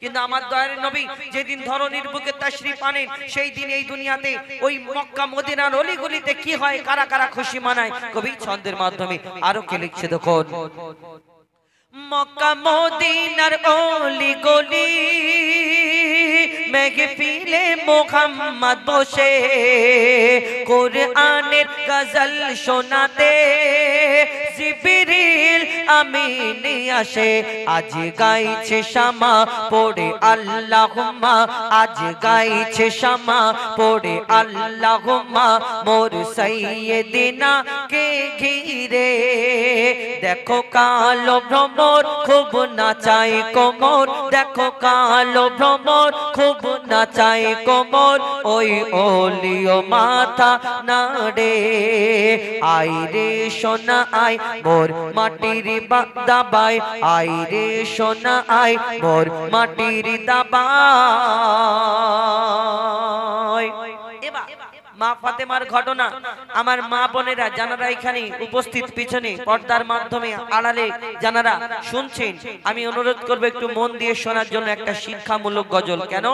কিন্তু আমার দয়ার নবী যেদিন ধরনীর বুকে তাশরিফ আনেন সেই দিন এই দুনিয়াতে ওই মক্কা মদিনার অলিগলিতে কি হয়, কারা কারা খুশি মানায়, কবি ছন্দের মাধ্যমে আরো কে লিখছে দেখুন। মক্কা মদিনার অলিগলি মেহফিলে মুহাম্মদ বসে কোরআনের গজল শোনাতে জিবরিল আমিন আসে। আজ গাইছে শামা পড়ে আল্লাহুম্মা, আজ গাইছে শামা পড়ে আল্লাহুম্মা মোর সাইয়্যিদিনা কে ঘিরে। দেখো কালো ভ্রমর খুব নাচায় কোমর, দেখো কালো ভ্রমর খুব নাচায় কোমর, ওই ওলিও মাথা নাড়ে। আই রে সোনা আই মোর মাটির দাবাই, আই রে সোনা আই মোর মাটির দাবাই। মা ফাতেমার ঘটনা আমার মা বোনেরা জানারা এখানে উপস্থিত পিছনে পর্দার মাধ্যমে আড়ালে জানারা শুনছেন, আমি অনুরোধ করব একটু মন দিয়ে শোনার জন্য। একটা শিক্ষামূলক গজল, কেন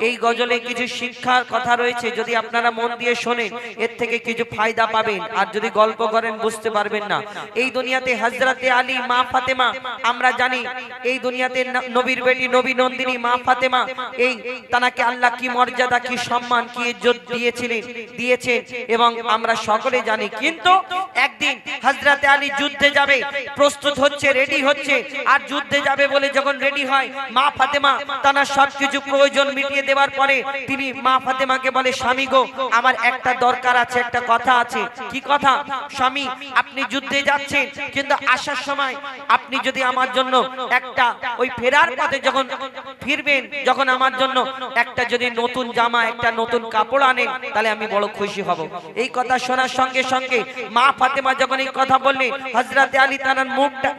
এই গজলে কিছু শিক্ষার কথা রয়েছে, যদি আপনারা মন দিয়ে শোনেন এর থেকে কিছু ফায়দা পাবেন, আর যদি গল্প করেন বুঝতে পারবেন না। এই দুনিয়াতে হযরতে আলী মা ফাতেমা, আমরা জানি এই দুনিয়াতে নবীর বেটি নবী নন্দিনী মা ফাতেমা, এই তানাকে আল্লাহ কি মর্যাদা কি সম্মান কি ইজ্জত দিয়েছিলেন দিয়েছে এবং আমরা সকলে জানি। কিন্তু একদিন হযরতে আলী যুদ্ধে যাবে, প্রস্তুত হচ্ছে, রেডি হচ্ছে, আর যুদ্ধে যাবে বলে যখন রেডি হয় মা ফাতেমা তার সবকিছু প্রয়োজন মিটিয়ে দেওয়ার পরে তিনি মা ফাতেমাকে বলে, স্বামী গো আমার একটা দরকার আছে, একটা কথা আছে। কি কথা? স্বামী আপনি যুদ্ধে যাচ্ছেন কিন্তু আসার সময় আপনি যদি আমার জন্য একটা ওই ফেরার পথে যখন ফিরবেন, যখন আমার জন্য একটা যদি নতুন জামা একটা নতুন কাপড় আনেন তাহলে আমি বড় খুশি হব। এই কথা শোনার সঙ্গে সঙ্গে মা ফাতেমা যখন এই কথা বললেন, হযরতে আলী তার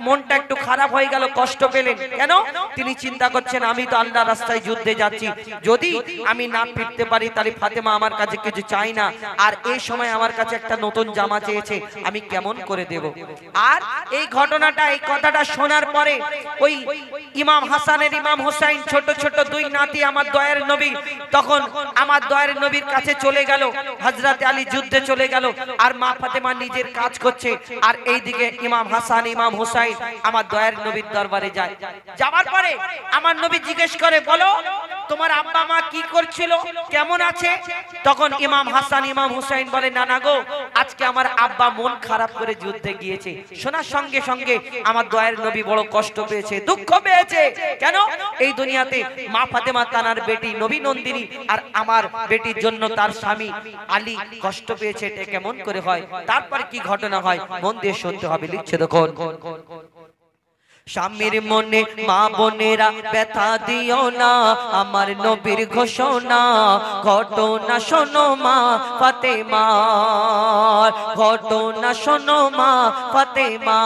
মনটা একটু খারাপ হয়ে গেল, কষ্ট পেলেন। কেন? তিনি চিন্তা করছেন আমি তো আল্লাহর রাস্তায় যুদ্ধে যাচ্ছি, যদি আমি না ফিরতে পারি তাহলে ফাতেমা আমার কাছে কিছু চাই না, আর এই সময় আমার কাছে একটা নতুন জামা চেয়েছে, আমি কেমন করে দেব। আর এই ঘটনাটা এই কথাটা শোনার পরে ওই ইমাম হাসানের ইমাম হুসাইন ছোট ছোট দুই নাতি আমার দয়ার নবী তখন আমার দয়ার নবীর কাছে চলে গেল। হযরতে আলী যুদ্ধে চলে গেল আর মা ফাতেমা নিজের কাজ করছে, আর এইদিকে ইমাম হাসান ইমাম হুসাইন আমার দয়ার নবীর দরবারে যায়। যাওয়ার পরে আমার নবী জিজ্ঞেস করে, বলো তোমার আব্বা মা কি করছিল, কেমন আছে? তখন ইমাম হাসান ইমাম হুসাইন বলে, না না গো আজকে আমার আব্বা মন খারাপ করে যুদ্ধে গিয়েছে। শোনার সঙ্গে সঙ্গে আমার দয়ার নবী বড় কষ্ট পেয়েছে, দুঃখ পেয়েছে। কেন? এই দুনিয়াতে মা ফাতেমা তানার বেটি নবী নন্দিনী আর আমার বেটির জন্য তার স্বামী আলী কষ্ট পেয়েছে, এটা কেমন করে হয়? তারপর কি ঘটনা হয় মন দিয়ে শুনতে হবে, লিখছে দেখুন। স্বামীর মনে মা বোনেরা ব্যথা দিও না, আমার নবীর ঘোষণা ঘটনা শোনো মা ফাতেমা, ঘটনা শোনো মা ফাতেমা।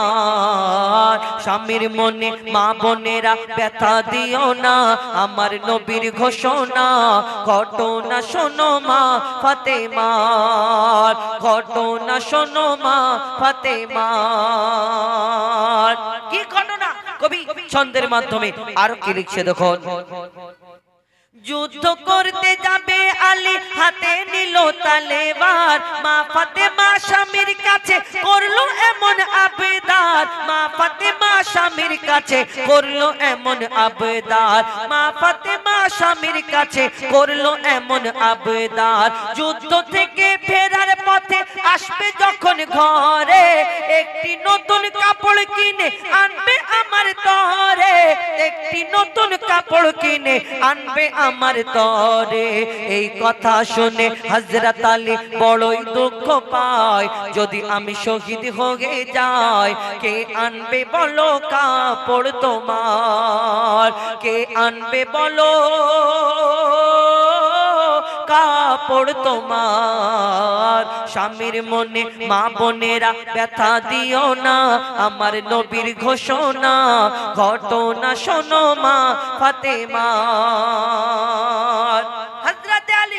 স্বামীর মনে মা বোনেরা ব্যথা দিও না, আমার নবীর ঘোষণা ঘটনা শোনো মা ফাতেমা, ঘটনা শোনো মা ফাতেমা। কি ঘটনা? কবি ছন্দের মাধ্যমে আরো কি লিখছে দেখুন। যুদ্ধ করতে যাবে আলী হাতে নিল তলোয়ার, মা ফাতেমা স্বামীর কাছে করলো এমন আবেদন, মা ফাতেমা স্বামীর কাছে করলো এমন আবেদন, মা ফাতেমা স্বামীর কাছে করলো এমন আবেদন। যুদ্ধ থেকে ফেরার পথে আসবে যখন ঘরে, একটি নতুন কাপড় কিনে আনবে আমার তরে, একটি নতুন কাপড় কিনে আনবে আমার তরে। এই কথা শুনে হযরত আলী বড়ই দুঃখ পায়, যদি আমি শহীদ হয়ে যাই কে আনবে বলো কাপড় তোমার, কে আনবে বলো কাপড় তোমার। স্বামীর মনে মা বোনেরা ব্যথা দিও না, আমার নবীর ঘোষণা ঘটনা শোনো মা ফাতেমা। হযরতে আলী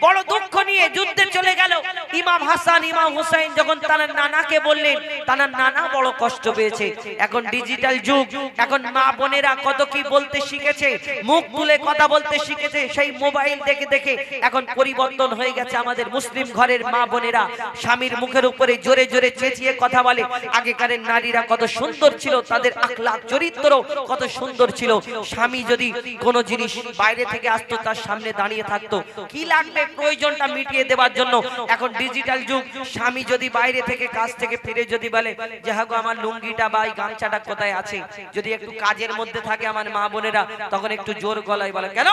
বড় দুঃখ নিয়ে যুদ্ধে চলে গেল। ইমাম হাসান ইমাম হুসাইন যখন তার নানাকে বললেন, তার নানা বড় কষ্ট পেয়েছে। এখন ডিজিটাল যুগ, এখন মা বোনেরা কত কি বলতে শিখেছে, মুখ তুলে কথা বলতে শিখেছে, সেই মোবাইল দেখে দেখে এখন পরিবর্তন হয়ে গেছে। আমাদের মুসলিম ঘরের মা বোনেরা স্বামীর মুখের উপরে জোরে জোরে চেঁচিয়ে কথা বলে। আগেকারের নারীরা কত সুন্দর ছিল, তাদের আখলাক চরিত্র কত সুন্দর ছিল। স্বামী যদি কোনো জিনিস বাইরে থেকে আসতো, তার সামনে দাঁড়িয়ে থাকতো, কি লাগবে প্রয়োজনটা মিটিয়ে দেওয়ার জন্য। এখন ডিজিটাল যুগ, স্বামী যদি বাইরে থেকে কাজ থেকে ফিরে যদি বলে যে হ্যাঁ গো আমার লুঙ্গিটা বা গামছাটা কোথায় আছে, যদি একটু কাজের মধ্যে থাকে আমার মা বোনেরা তখন একটু জোর গলায় বলে, কেন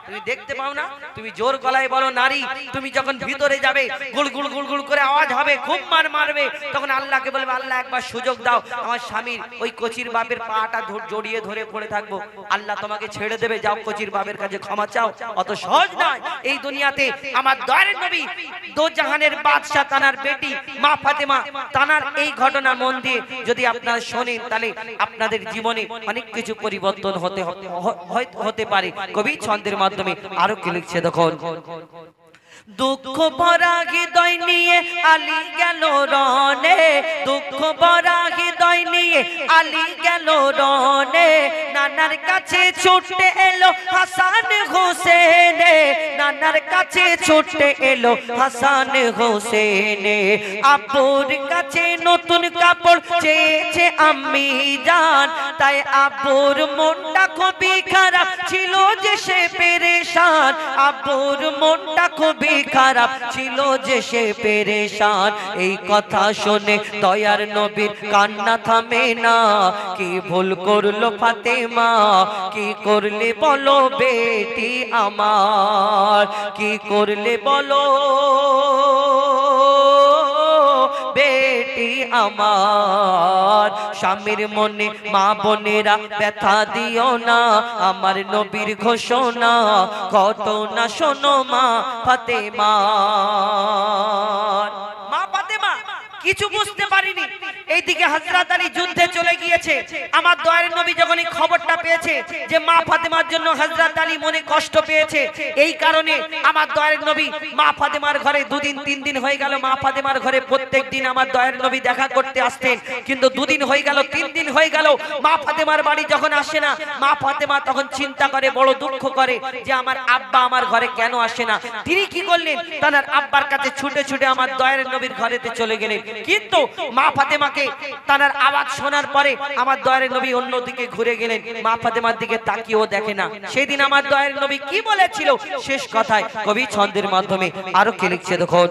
তুমি দেখতে পাও না? তুমি জোর গলায় বলো নারী, তুমি যখন ভিতরে যাবে গুলগুল গুলগুল করে আওয়াজ হবে, খুব মার মারবে, তখন আল্লাহকে বলবে আল্লাহ একবার সুযোগ দাও, আমার স্বামীর ওই কচির বাপের পাটা জড়িয়ে ধরে পড়ে থাকবো, আল্লাহ তোমাকে ছেড়ে দেবে, যাও কচির বাপের কাছে ক্ষমা চাও। অত সহজ নয় এই দুনিয়াতে। আমার দয়ার নবী দো জাহানের বাদশা তানার বেটি মা ফাতেমা তানার এই ঘটনা মন দিয়ে যদি আপনারা শোনেন, তাহলে আপনাদের জীবনে অনেক কিছু পরিবর্তন হতে পারে। কবি ছন্দের মাধ্যমে আরো কি লিখছে দেখুন। দুঃখ ভরা হৃদয় নিয়ে আলী গেল রনে, দুঃখ ভরা হৃদয় নিয়ে আলী গেল রনে, নানার কাছে ছুটে এলো হাসান হোসেন, নানার কাছে ছুটে এলো হাসান হোসেন, আব্বুর কাছে নতুন কাপড় চেয়েছে আম্মি জান, তাই আব্বুর মনটা খুবই খারাপ ছিল যে সে পেরেশান, আব্বুর মনটা খুবই খারাপ ছিল যে সে পেরেশান। এই কথা শুনে দয়ার নবীর কান্না থামে না, কি ভুল করলো ফাতেমা, কি করলে বলো বেটি আমার, কি করলে বলো বেটি আমার। স্বামীর মনে মা বোনেরা ব্যথা দিও না, আমার নবীর ঘোষণা কত না শোনো মা ফাতেমা। মা ফাতেমা কিছু বুঝতে পারিনি, এইদিকে হযরত আলী যুদ্ধে চলে গিয়েছে। আমার দয়ার নবী যখন এই খবরটা পেয়েছে যে মা ফাতেমার জন্য হযরত আলী মনে কষ্ট পেয়েছে, এই কারণে আমার দয়ার নবী মা ফাতেমার ঘরে দুদিন তিন দিন হয়ে গেল, মা ফাতেমার ঘরে প্রত্যেক দিন আমার দয়ার নবী দেখা করতে আসতেন, কিন্তু দুদিন হয়ে গেল, তিন দিন হয়ে গেল, মা ফাতেমার বাড়ি যখন আসে না, মা ফাতেমা তখন চিন্তা করে, বড় দুঃখ করে যে আমার আব্বা আমার ঘরে কেন আসে না। তিনি কি করলেন, তার আব্বার কাছে ছুটে ছুটে আমার দয়ার নবীর ঘরেতে চলে গেলেন। কিন্তু মা ফাতেমাকে তার আওয়াজ শোনার পরে আমার দয়ার নবী অন্যদিকে ঘুরে গেলেন, মা ফাতেমার দিকে তাকিয়েও দেখে না। সেদিন আমার দয়ার নবী কি বলেছিল শেষ কথায় কবি ছন্দের মাধ্যমে আরো কি লিখছে দেখুন।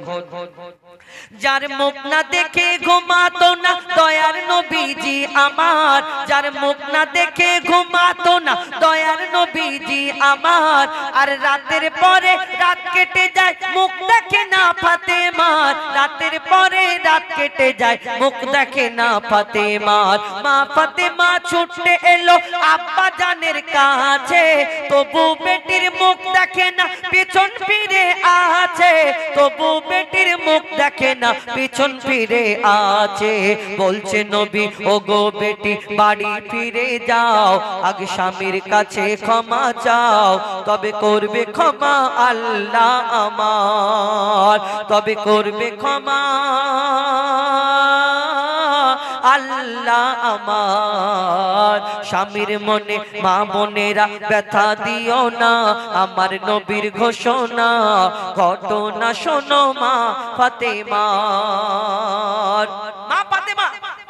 যার মুখ না দেখে ঘুমাতো না দয়ার নবীজি আমার, যার মুখ না দেখে ঘুমাতো না দয়ার নবীজি আমার, আর রাতের পরে রাত কেটে যায় মুখ দেখে না ফাতেমার, রাতের পরে রাত কেটে যায় মুখ দেখে না ফাতেমার। মা ফাতেমা ছুটে এলো আব্বা জানের কাছে, তবু বেটির মুখ দেখে না পেছন ফিরে আছে, তবু বেটির মুখ দেখে না পিছন ফিরে আছে। বলছে নবী ও গো বেটি বাড়ি ফিরে যাও, আগে স্বামীর কাছে ক্ষমা চাও, তবে করবে ক্ষমা আল্লাহ আমার, তবে করবে ক্ষমা আল্লাহ আমার। স্বামীর মনে মা বোনেরা ব্যথা দিও না, আমার নবীর ঘোষণা ঘটনা শোনো মা ফাতেমার। মা ফাতেমা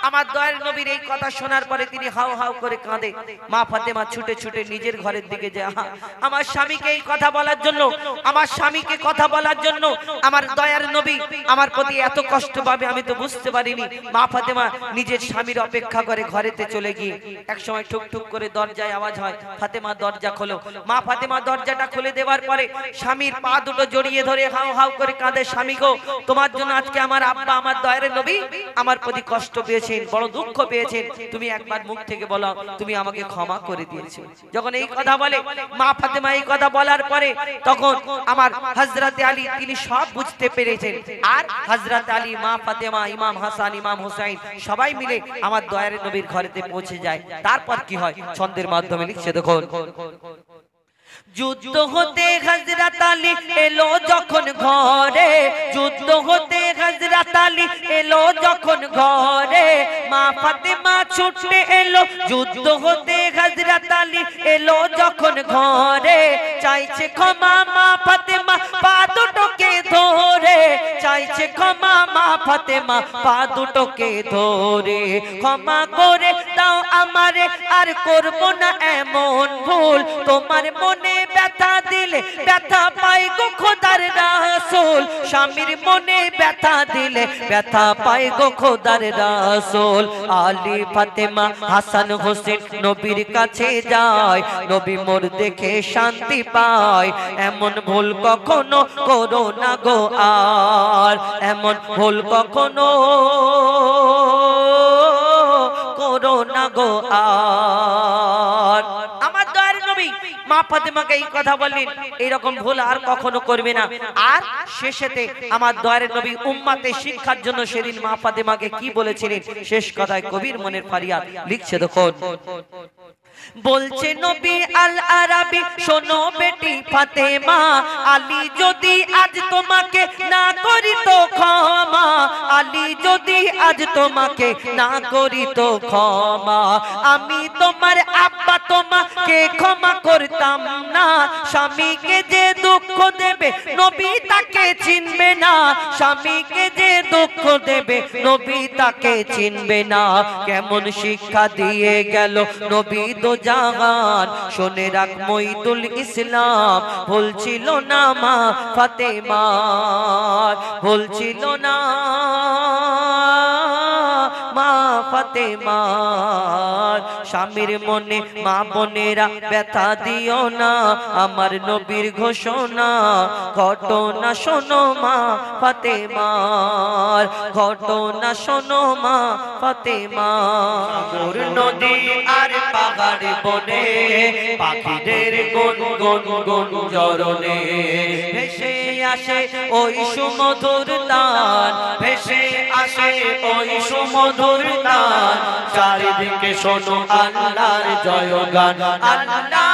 আমার দয়ার নবীর এই কথা শোনার পরে তিনি হাউ হাউ করে কাঁদে। মা ফাতেমা ছুটে ছুটে নিজের ঘরের দিকে যায়, আমার স্বামীকে এই কথা বলার জন্য, আমার স্বামীকে কথা বলার জন্য আমার দয়ার নবী আমার প্রতি এত কষ্ট পাবে আমি তো বুঝতে পারিনি। মা ফাতেমা নিজের স্বামীর অপেক্ষা করে ঘরেতে চলে গিয়ে এক সময় ঠুক ঠুক করে দরজায় আওয়াজ হয়, ফাতেমা দরজা খোলো। মা ফাতেমা দরজাটা খুলে দেওয়ার পরে স্বামীর পা দুটো জড়িয়ে ধরে হাউ হাউ করে কাঁদে, স্বামী গো তোমার জন্য আজকে আমার আব্বা আমার দয়ার নবী আমার প্রতি কষ্ট পেয়েছেন, বড় দুঃখ পেয়েছেন, তুমি একবার মুখ থেকে বলো তুমি আমাকে ক্ষমা করে দিয়েছো। যখন এই কথা বলে মা ফাতেমা এই কথা বলার পরে তখন আমার হযরত আলী তিনি সব বুঝতে পেরেছেন, আর হযরত আলী মা ফাতেমা ইমাম হাসান ইমাম হুসাইন সবাই মিলে আমার দয়ার নবীর ঘরেতে পৌঁছে যায়। তারপর কি হয় ছন্দের মাধ্যমে লিখছে দেখুন। যুদ্ধ হতে হযরত আলী এলো যখন ঘরে, যুদ্ধ হতে হযরত আলী এলো যখন ঘরে, মা ফাতেমা ছুটে এলো যুদ্ধ হতে হযরত আলী এলো যখন ঘরে, চাইছে ক্ষমা মা ফাতেমা পা দুটোকে ধরে, চাইছে ক্ষমা মা ফাতেমা পা দুটোকে ধরে, ক্ষমা করে দাও আমারে আর করব না এমন ভুল, তোমার মনে ব্যথা দিলে ব্যথা পাই গো খোদার রাসূল, স্বামীর মনে ব্যথা দিলে ব্যথা পাই গো খোদার রাসূল। আলী ফাতেমা হাসান হোসেন নবীর কাছে যায়, নবী মোর দেখে শান্তি পায়, এমন ভুল কখনো করো না গো আর, এমন ভুল কখনো করো না গো আর। আমার দয়ার নবী মা ফাতেমাকে এই কথা বললেন, এইরকম ভুল আর কখনো করবে না। আর শেষেতে আমার দয়ার নবী উম্মতে শিক্ষার জন্য সেদিন মা ফাতেমাকে কি বলেছিলেন, শেষ কথায় কবির মনের ফারিয়াদ লিখছে দেখুন। বলছে নবী আল আরাবী শোনো বেটি ফাতেমা, আলী যদি আজ তোমাকে না করি তো ক্ষমা, আলী যদি আজ তোমাকে না করি তো ক্ষমা, আমি তোমার আব্বা তোমাকে ক্ষমা করতাম না, স্বামীকে যে দুঃখ দেবে নবী তাকে চিনবে না, স্বামীকে যে দুঃখ দেবে নবী তাকে চিনবে না। কেমন শিক্ষা দিয়ে গেল নবী দো জাহান, শুনে রাখ মঈদুল ইসলাম ভুলছিল না মা ফাতেমা, ভুলছিল না মা ফাতেমা, স্বামীর মনে মা বোনেরা ব্যথা দিও না, আমার নবীর ঘোষণা ঘটনা শোনো মা ফাতেমার, ঘটনা শোনো মা ফাতেমা। মোর নদী আর পাহাড় বনে পাখিদের গুন গুন গুন জরনে, ভেসে আসে ওই সুমধুর তান, ভেসে আসে ওই সুমধুর তান, চারিদিকে শোনো আল্লাহর জয়গান, আল্লাহ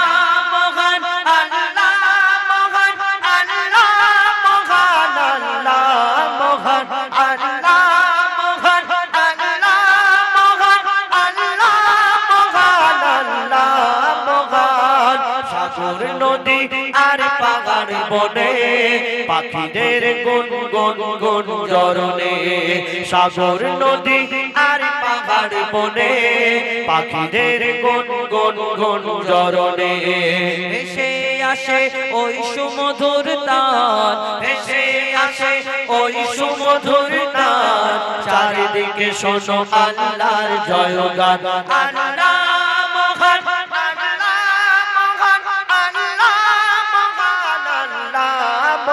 মহান আল্লাহ মহান আল্লাহ মহান আল্লাহ মহান আল্লাহ মহান আল্লাহ মহান আল্লাহ মহান আল্লাহ মহান। সাগর নদী আর পাহাড় বনে পাখিদের গুন গুন গুন জরনে, সাগর নদী আর পাহাড় বনে পাখিদের গুন গুন গুন জরনে, ভেসে আসে ওই সুমধুর তান, ভেসে আসে ওই সুমধুর তান, চারিদিকে শোনো আল্লাহর জয়গান, আল্লাহ মহান আল্লাহ মহান আল্লাহ মহান আল্লাহ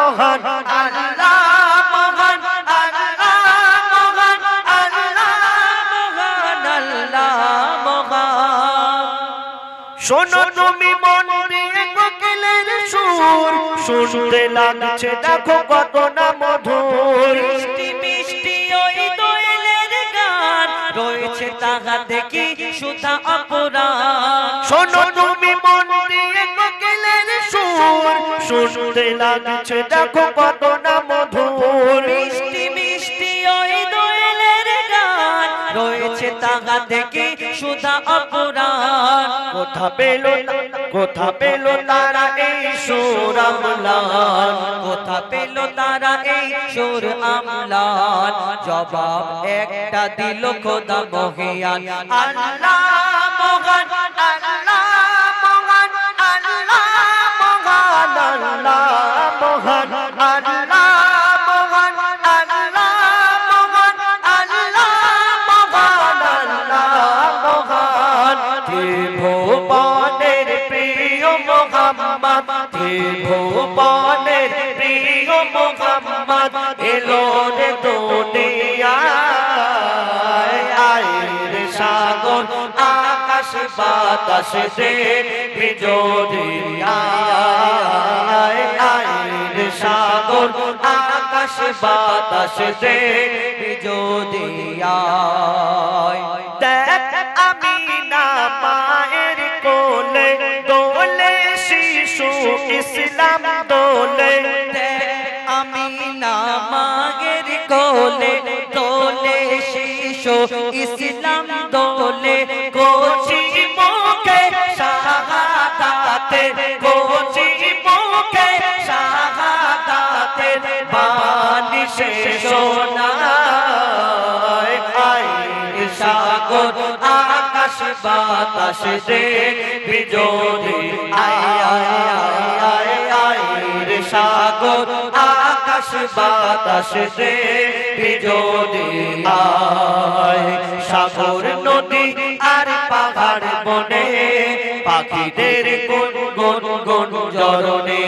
মহান আল্লাহ মহান আল্লাহ মহান আল্লাহ মহান আল্লাহ মহান। শোনো তুমি মন দিয়ে কোকিলের সুর, শুনতে লাগছে দেখো কত না মধুর, মিষ্টি মিষ্টি ওই দোয়েলের গান, রয়েছে তাহাতে কি সুধা অপরাণ। শোনো তুমি মন দিয়ে কোকিলের সুর, শুনতে লাগছে দেখো কত না মধুর, মিষ্টি মিষ্টি ওই দোয়েলের গান, রয়েছে তাহাতে কি সুধা অপরাণ। কোথা পেল তারা এই সুর আমলান, কোথা পেল তারা এই সুর আমলান, জবাব একটা দিল খোদা মহিয়ান, আল্লাহ মহান আল্লাহ মহান আল্লাহ মহান আল্লাহ মহান আল্লাহ মহান আল্লাহ মহান আল্লাহ মহান আল্লাহ মহান। ত্রিভুবনের প্রিয় মুহাম্মদ, ত্রিভুবনের প্রিয় মুহাম্মদ এলো রে দুনিয়ায়, আয়ের সাগর আকাশ বাতাস দেখবি যদি আয়, আয়ের সাগর আকাশ বাতাস দেখবি যদি আয়। দেখ আমিনা মায়ের কোলে দোলে শিশু ইসলাম দোলে আমিনা মাগের কোলে দোলে শিশু ইসলাম দোলে কোচি মুখে শাহাদাতের কোচি মুখে শাহাদাতের বাণী শেষ শোনায় আয় সাগর আকাশ বাতাস দে বিজোরে আয় আয় আয় আয় রে সাগর আকাশ বাতাস দে বিজোরে আয় সাগর নদী আর পাহাড় বনে পাখিদের গুন গুন গুন জরনে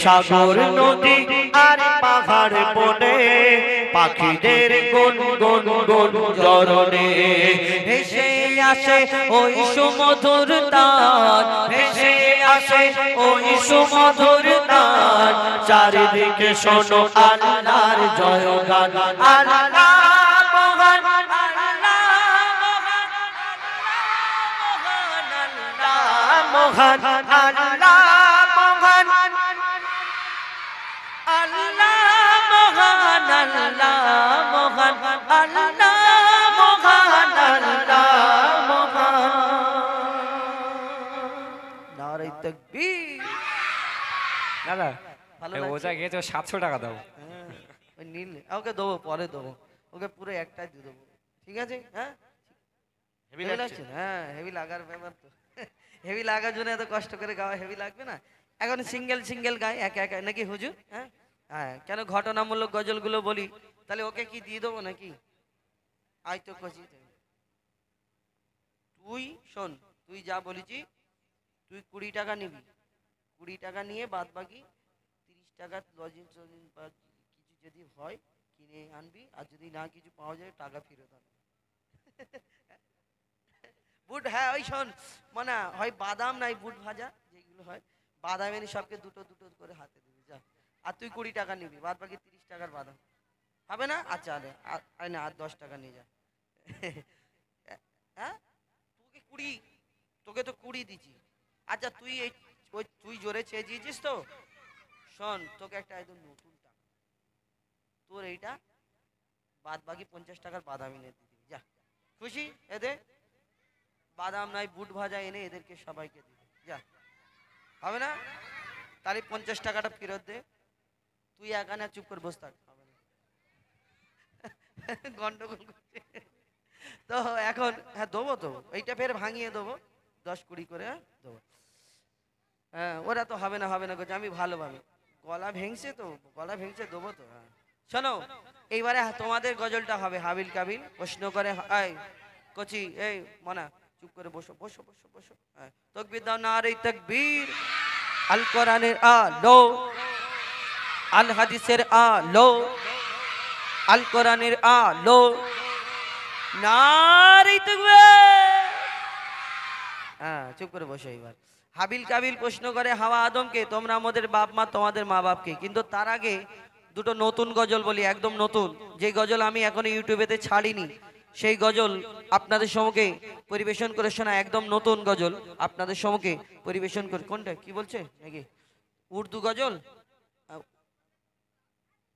সাগর নদী আর পাহাড় বনে পাখিদের গুন গুন গুন জরনে ভেসে আসে ওই সুমধুর তান ভেসে আসে ওই সুমধুর তান চারিদিকে শোনো আল্লাহর জয়গান আল্লাহ মহান মহান আল্লাহ মহান আল্লাহ মহান আল্লাহ মহান আল্লাহ মহান আল্লাহ মহান নারে তাকবীর দাদা ভালো এই লাগছে? ওজা গিয়েছে 700 টাকা দাও। হ্যাঁ, ওই নীল ওকে দেবো পরে দেবো ওকে পুরো একটাই দিয়ে দেবো ঠিক আছে হ্যাঁ হেভি লাগছে হ্যাঁ হেভি লাগার ব্যাপার তো হেভি লাগার জন্য এত কষ্ট করে গাওয়া হেভি লাগবে না এখন সিঙ্গেল সিঙ্গেল গায় একা একা নাকি হুজুর হ্যাঁ হ্যাঁ কেন ঘটনামূলক গজলগুলো বলি তাহলে ওকে কি দিয়ে দেবো নাকি আই তো কচি তুই শোন তুই যা বলেছি তুই 20 টাকা নিবি 20 টাকা নিয়ে বাদ বাকি 30 টাকা লজিং টজিং বা কিছু যদি হয় কিনে আনবি আর যদি না কিছু পাওয়া যায় টাকা ফেরত আনবি বুট হ্যাঁ ওই শোন মানে হয় বাদাম নাই বুট ভাজা যেগুলো হয় বাদাম এনে সবকে দুটো দুটো করে হাতে দিবি যা আর তুই 20 টাকা নিবি বাদ বাকি 30 টাকার বাদাম হবে না আচ্ছা আরে না আর 10 টাকা নিয়ে যা হ্যাঁ তোকে তো 20 দিচ্ছি আচ্ছা তুই ওই তুই জোরে চেয়ে দিয়েছিস তো শোন তোকে একটা একদম নতুন টাকা তোর এইটা বাদ বাকি 50 টাকার বাদাম এনে দিবি যা খুশি এদে বাদাম নাই বুট ভাজা এনে এদেরকে সবাইকে দিবি যা হবে না তাহলে 50 টাকাটা ফেরত দে তুই এখানে চুপ করে বসে থাক হবে না গন্ডগোল করছে তো এখন হ্যাঁ দেবো তো এইটা ফের ভাঙিয়ে দেবো 10-20 করে দেবো হ্যাঁ ওরা তো হবে না করছে আমি ভালোভাবে গলা ভেঙছে দেবো তো হ্যাঁ শোনো এইবারে তোমাদের গজলটা হবে হাবিল কাবিল প্রশ্ন করে কচি এই মনা চুপ করে বসো বসো বসো বসো হ্যাঁ তাকবীর দাও নারে তাকবীর আল কোরআনের আলো আল হাদিসের আলো আল কোরআনের আলো নারে তাকবীর হ্যাঁ চুপ করে বসো এবার হাবিল কাবিল প্রশ্ন করে হাওয়া আদমকে তোমরা আমাদের বাপ মা তোমাদের মা বাপকে কিন্তু তার আগে দুটো নতুন গজল বলি একদম নতুন যে গজল আমি এখনো ইউটিউবেতে ছাড়িনি সেই গজল আপনাদের সম্মুখে পরিবেশন করে শোনা একদম নতুন গজল আপনাদের সম্মুখে পরিবেশন করে কোনটা কি বলছে নাকি উর্দু গজল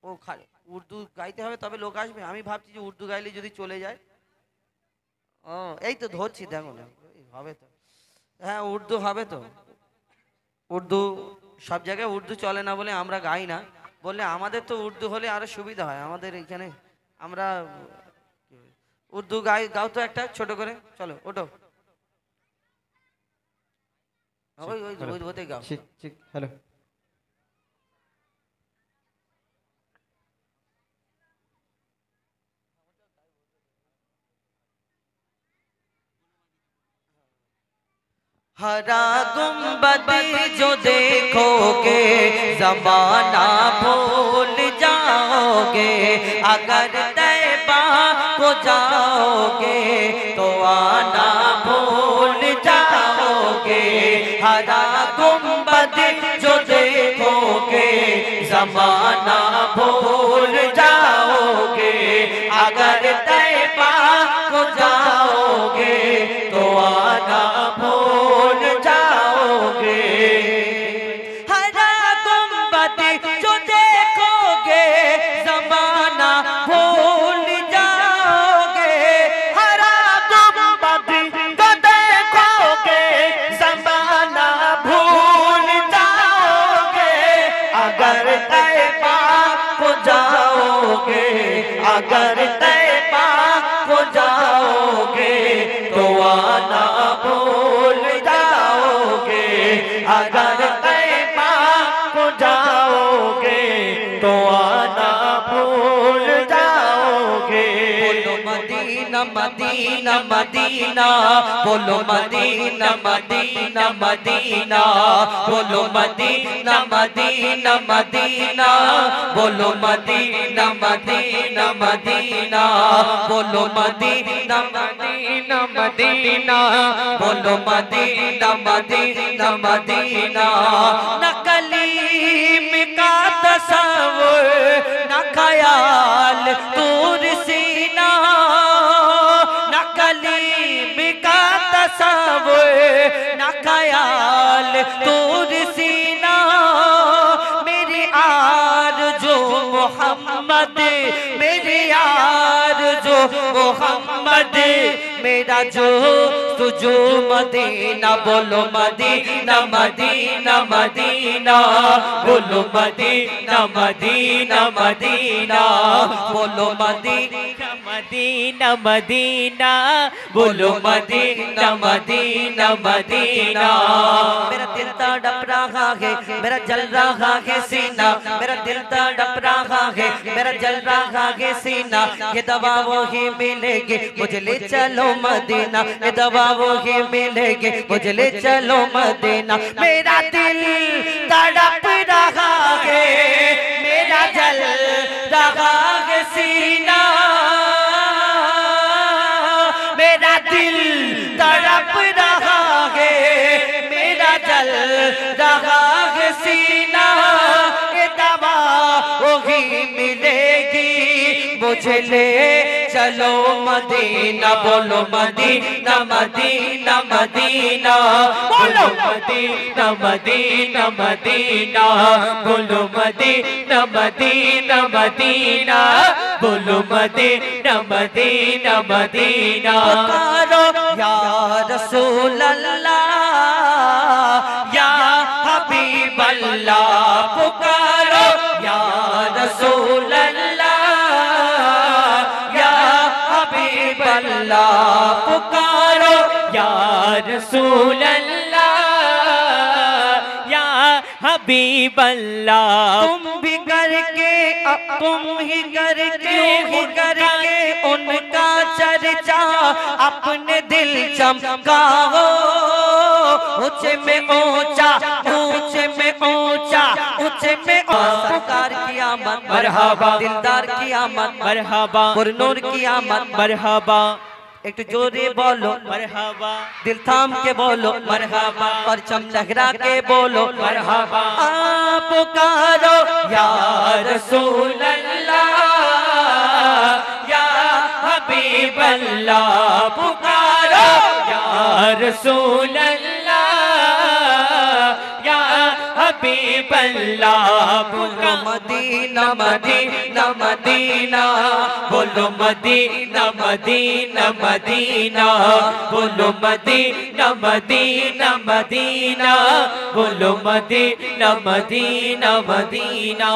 ও উর্দু গাইতে হবে তবে লোক আসবে আমি ভাবছি যে উর্দু গাইলে যদি চলে যায় ও এই তো ধরছি দেখো না হবে তো হ্যাঁ উর্দু হবে তো উর্দু সব জায়গায় উর্দু চলে না বলে আমরা গাই না বললে আমাদের তো উর্দু হলে আরো সুবিধা হয় আমাদের এখানে আমরা উর্দু গাও তো একটা ছোট করে চলো ওঠো ওই ওতে গাও ঠিক হ্যালো हरा गुंबद जो देखोगे ज़माना भूल जाओगे अगर तैबा को जाओगे तो आना भूल जाओगे हरा गुंबद जो देखोगे ज़माना भूल जाओगे अगर तैबा को जाओगे तो आना भूल जाओगे अगर तैबा को जाओगे, अगर तैबा को जाओगे तो आना भूल जाओगे, अगर तैबा को जाओगे तो आना भूल जाओगे। बोलो मदीना मदीना मदीना, बोलो मदीना मदीना मदीना, बोलो मदीना मदीना मदीना, बोलो मदीना मदीना मदीना, बोलो मदीना मदीना मदीना, बोलो मदीना मदीना मदीना। न कलीम का तसव्वुर न ख्याल दूर सीना, न कलीम का तसव्वुर न ख्याल दूर सीना। मेरी आरज़ू मोहम्मद, मेरी आरज़ू मोहम्मद, मेरा जो तुझो मदीना। बोलो मदीना मदीना मदीना, बोलो मदीना मदीना मदीना, बोलो मदीना मदीना मदीना, बोलो मदीना मदीना मदीना। मेरा दिल तड़प रहा है, मेरा जल रहा है सीना, मेरा दिल तड़प रहा है, मेरा जल रहा है सीना। ये दवा वो ही मिलेगी, मुझे ले चलो मदीना, ये दवा वो ही मिलेगी, मुझे ले चलो मदीना। मेरा दिल तड़प रहा है, मेरा जल रहा है सीना, मेरा दिल तड़प रहा है, मेरा जल रहा है सीना। ये दवा वही मिलेगी, मुझे ले चलो मदीना। बोलो मदीना मदीना मदीना, बोलो मदीना मदीना मदीना, बोलो मदीना मदीना मदीना, बोलो मदीना मदीना मदीना। पुकारो या रसूल अल्लाह, या हबीब अल्लाह, पुकारो या रसूल अल्लाह, अल्लाह, पुकारो या रसूल अल्लाह, या हबीब अल्लाह। तुम भी करके, तुम ही करके उनका चर्चा अपने दिल चमकाओ। ऊंचे में ऊंचा, ऊंचे में ऊंचा, ऊंचे में सरकार की आमद मरहबा, दिलदार की आमद मरहबा, पुरनूर की आमद मरहबा। एक जोरे बोलो मरहबा, दिल थाम के बोलो मरहबा, परचम लहरा के बोलो मरहबा। आप पुकारो या रसूल अल्लाह, या हबीब अल्लाह, पुकारो या रसूल अल्लाह, या हबीब अल्लाह। बोलो मदीना मदीना मदीना, बोलो मदीना मदीना मदीना, बोलो मदीना मदीना मदीना, बोलो मदीना मदीना मदीना।